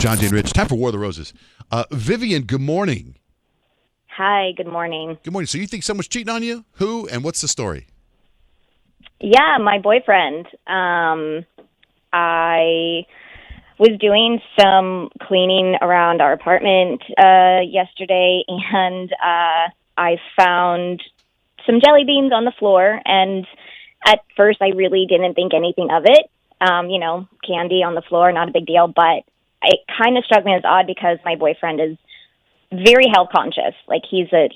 John, Jane, Rich. Time for War of the Roses. Vivian, good morning. Hi, good morning. Good morning. So you think someone's cheating on you? Who? And what's the story? Yeah, my boyfriend. I was doing some cleaning around our apartment yesterday, and I found some jelly beans on the floor. And at first, I really didn't think anything of it. Candy on the floor, not a big deal. But it kind of struck me as odd because my boyfriend is very health conscious. Like he's a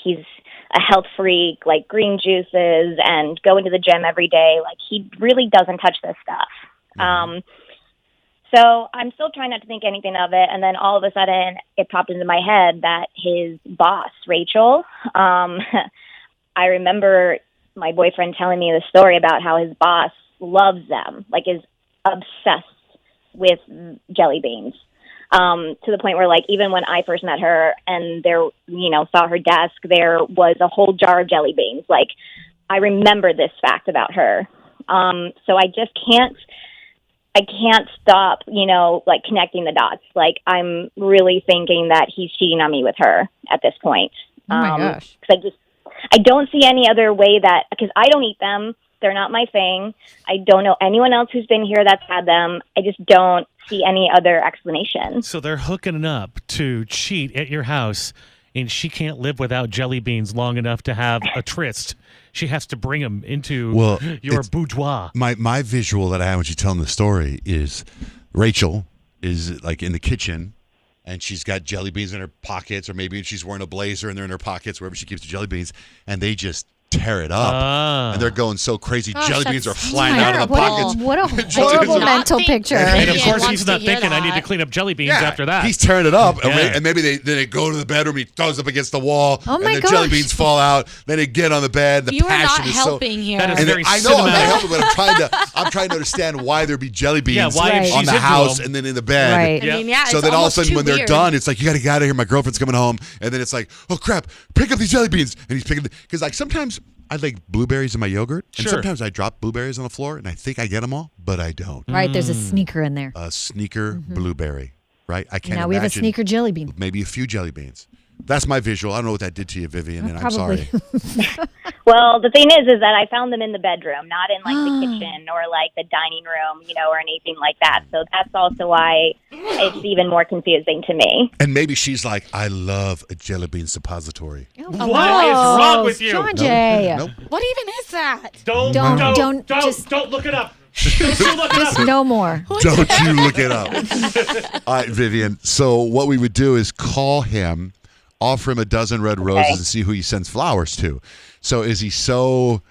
health freak, like green juices and going to the gym every day. Like he really doesn't touch this stuff. Mm-hmm. So I'm still trying not to think anything of it. And then all of a sudden it popped into my head that his boss, Rachel, I remember my boyfriend telling me the story about how his boss loves them, like is obsessed with jelly beans. To the point where, like, even when I first met her and saw her desk, there was a whole jar of jelly beans. Like, I remember this fact about her. So I just can't stop, connecting the dots. Like, I'm really thinking that he's cheating on me with her at this point. Oh my gosh. 'Cause I don't see any other way because I don't eat them. They're not my thing. I don't know anyone else who's been here that's had them. I just don't see any other explanation. So they're hooking up to cheat at your house, and she can't live without jelly beans long enough to have a tryst. She has to bring them into your boudoir. My visual that I have when she's telling the story is Rachel is like in the kitchen, and she's got jelly beans in her pockets, or maybe she's wearing a blazer and they're in her pockets, wherever she keeps the jelly beans, and they just tear it up, and they're going so crazy. Gosh, jelly beans are flying out of the pockets. What a horrible mental picture. And of course, he's not thinking, I need to clean up jelly beans after that. He's tearing it up, and maybe they go to the bedroom, he throws up against the wall, and the jelly beans fall out. Then they get on the bed. The you passion are not is helping here. That is and very I know I'm not cinematic. helping, but I'm trying to understand why there'd be jelly beans why if on she's the into house them. and then in the bed. Right. I mean, yeah, So it's then all of a almost sudden too when they're weird. done, it's like, you got to get out of here. My girlfriend's coming home. And then it's like, oh, crap, pick up these jelly beans. And he's picking because like sometimes I like blueberries in my yogurt. And Sure. sometimes I drop blueberries on the floor and I think I get them all, but I don't. Right, there's a sneaker in there. A sneaker blueberry, right? I can't Now imagine. we have a sneaker jelly bean. Maybe a few jelly beans. That's my visual. I don't know what that did to you, Vivian, and Probably. I'm sorry. Well, the thing is that I found them in the bedroom, not in like the kitchen or like the dining room, or anything like that. So that's also why it's even more confusing to me. And maybe she's like, I love a jelly bean suppository. What is wrong with you? John Jay. Nope. What even is that? Don't look it up. Just no more. Don't you look it up. All right, Vivian. So what we would do is call him, offer him a dozen red roses, and see who he sends flowers to. So is he so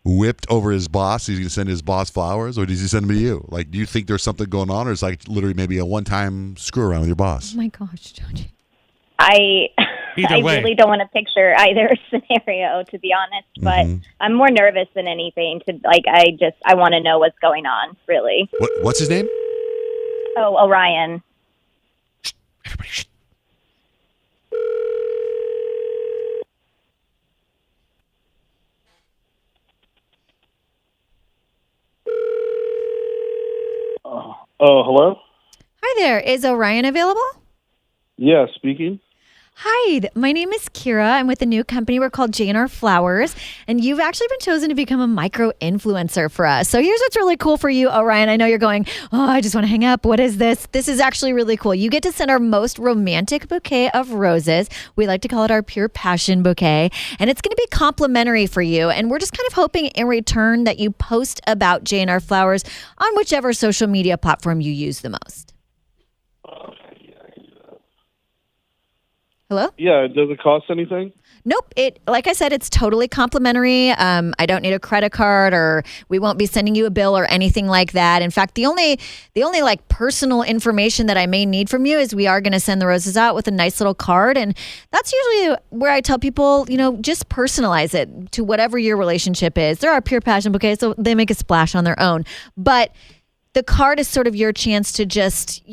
whipped over his boss, he's going to send his boss flowers, or does he send them to you? Like, do you think there's something going on, or is like literally maybe a one-time screw around with your boss? Oh my gosh, John Jay. I Either way. really don't want to picture either scenario, to be honest, but I'm more nervous than anything. I want to know what's going on, really. What's his name? Oh, Orion. Everybody, shh. Hello? Hi there. Is Orion available? Yeah, speaking. Hi, my name is Kira. I'm with a new company. We're called J&R Flowers, and you've actually been chosen to become a micro-influencer for us. So here's what's really cool for you, Orion. I know you're going, I just want to hang up. What is this? This is actually really cool. You get to send our most romantic bouquet of roses. We like to call it our pure passion bouquet, and it's going to be complimentary for you. And we're just kind of hoping in return that you post about J&R Flowers on whichever social media platform you use the most. Hello? Yeah, does it cost anything? Nope. Like I said, it's totally complimentary. I don't need a credit card, or we won't be sending you a bill or anything like that. In fact, the only like personal information that I may need from you is we are going to send the roses out with a nice little card. And that's usually where I tell people, just personalize it to whatever your relationship is. They're our pure passion bouquet, so they make a splash on their own. But the card is sort of your chance to just,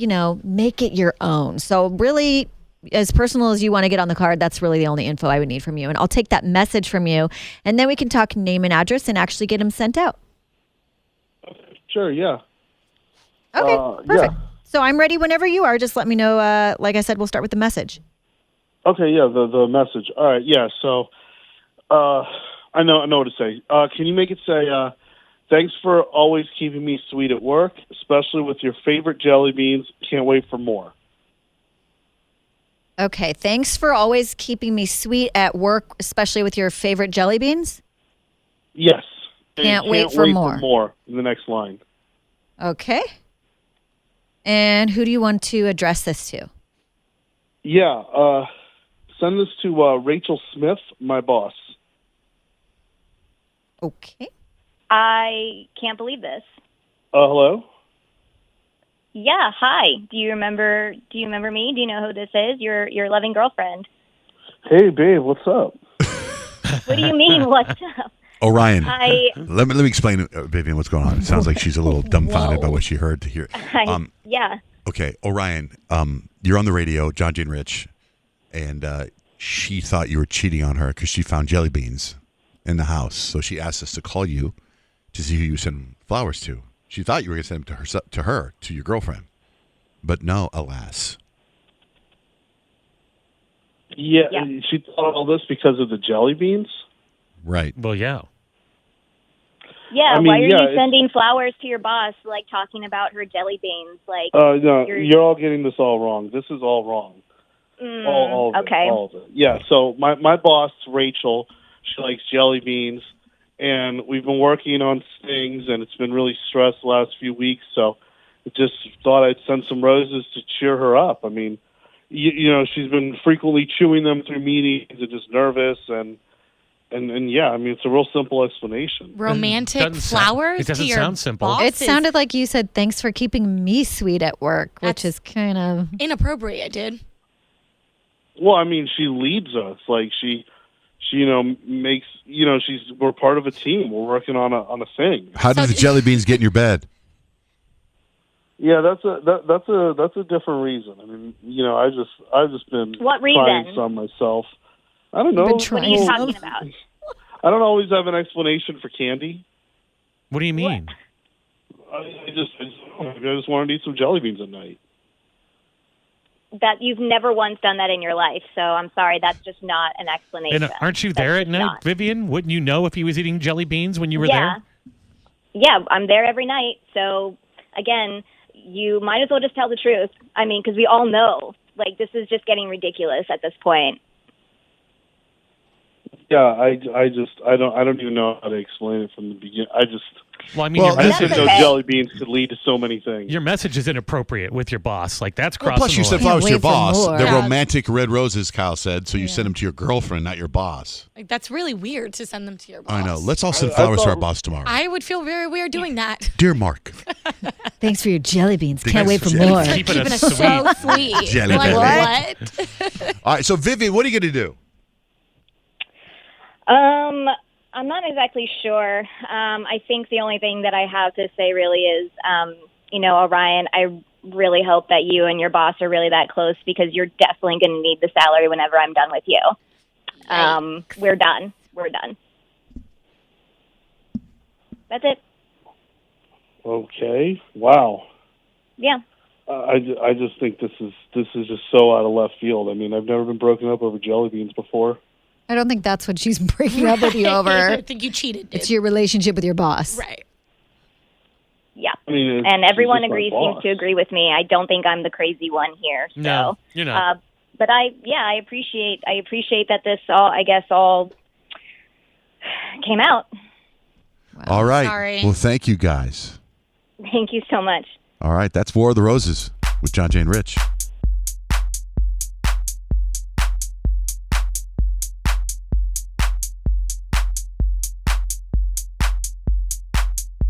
make it your own. So really, as personal as you want to get on the card, that's really the only info I would need from you. And I'll take that message from you, and then we can talk name and address and actually get them sent out. Sure, yeah. Okay, perfect. So I'm ready whenever you are. Just let me know. Like I said, we'll start with the message. Okay, yeah, the message. All right, yeah. So, I know what to say. Can you make it say, "Thanks for always keeping me sweet at work, especially with your favorite jelly beans. Can't wait for more." Okay. Thanks for always keeping me sweet at work, especially with your favorite jelly beans. Yes. Can't wait for more. More in the next line. Okay. And who do you want to address this to? Yeah. Send this to Rachel Smith, my boss. Okay. I can't believe this. Hello. Yeah, hi. Do you remember me? Do you know who this is? Your loving girlfriend. Hey, babe. What's up? What do you mean, what's up? Orion, let me explain, Vivian, what's going on. It sounds like she's a little dumbfounded by what she heard to hear. Yeah. Okay, Orion, you're on the radio, John, Jane, Rich, and she thought you were cheating on her because she found jelly beans in the house. So she asked us to call you to see who you send flowers to. She thought you were going to send them to your girlfriend. But no, alas. Yeah, Yeah. she thought all this because of the jelly beans. Right. Well, yeah. Yeah, I mean, why are yeah, you sending flowers to your boss, like talking about her jelly beans? Like, No, you're all getting this all wrong. This is all wrong. All of okay. it. All of it. Yeah, so my boss, Rachel, she likes jelly beans, and we've been working on things, and it's been really stressed the last few weeks, so I just thought I'd send some roses to cheer her up. I mean, you know, she's been frequently chewing them through meetings and just nervous, and yeah, I mean, it's a real simple explanation. Romantic flowers it doesn't to your sound simple. boss It is sounded like you said, thanks for keeping me sweet at work, which is kind of... inappropriate, dude. Well, I mean, she leads us. Like she you know makes we're part of a team. We're working on a thing. How did the jelly beans get in your bed? Yeah, that's a different reason. I mean, you know, I've just been What trying reason? some myself. I don't know. You've been What are you trying talking some? about? I don't always have an explanation for candy. What do you mean? I just wanted to eat some jelly beans at night. That you've never once done that in your life, so I'm sorry, that's just not an explanation. And aren't you there at That's night, not. Vivian? Wouldn't you know if he was eating jelly beans when you were Yeah. there? Yeah, I'm there every night. So again, you might as well just tell the truth. I mean, because we all know, like, this is just getting ridiculous at this point. Yeah, I don't even know how to explain it from the beginning. Well, I mean, Well, I your, just didn't That's know okay. jelly beans could lead to so many things. your message is inappropriate with your boss. Like, that's Well, crossing plus, you the sent line. flowers to your wait for boss. more. They're Yeah. romantic red roses, Kyle said. So you send them to your girlfriend, not your boss. Like, that's really weird to send them to your boss. I know. Let's all send I flowers to our thought- boss tomorrow. I would feel very weird doing that. Dear Mark. Thanks for your jelly beans. Can't Thanks wait for for jelly more. beans. Keeping Keeping us us sweet. so sweet. Jelly like, belly. what? All right. So, Vivian, what are you going to do? I'm not exactly sure. I think the only thing that I have to say really is, you know, Orion, I really hope that you and your boss are really that close, because you're definitely going to need the salary whenever I'm done with you. We're done. We're done. That's it. Okay. Wow. Yeah. I just think this is just so out of left field. I mean, I've never been broken up over jelly beans before. I don't think that's what she's breaking up with you I over. think you cheated, dude. It's your relationship with your boss. Right. Yeah. I mean, And everyone she's just my seems boss. to agree with me. I don't think I'm the crazy one here. So, No, you're not. But I appreciate that this all came out. All right. Sorry. Well, thank you guys. Thank you so much. All right. That's War of the Roses with John, Jane, Rich.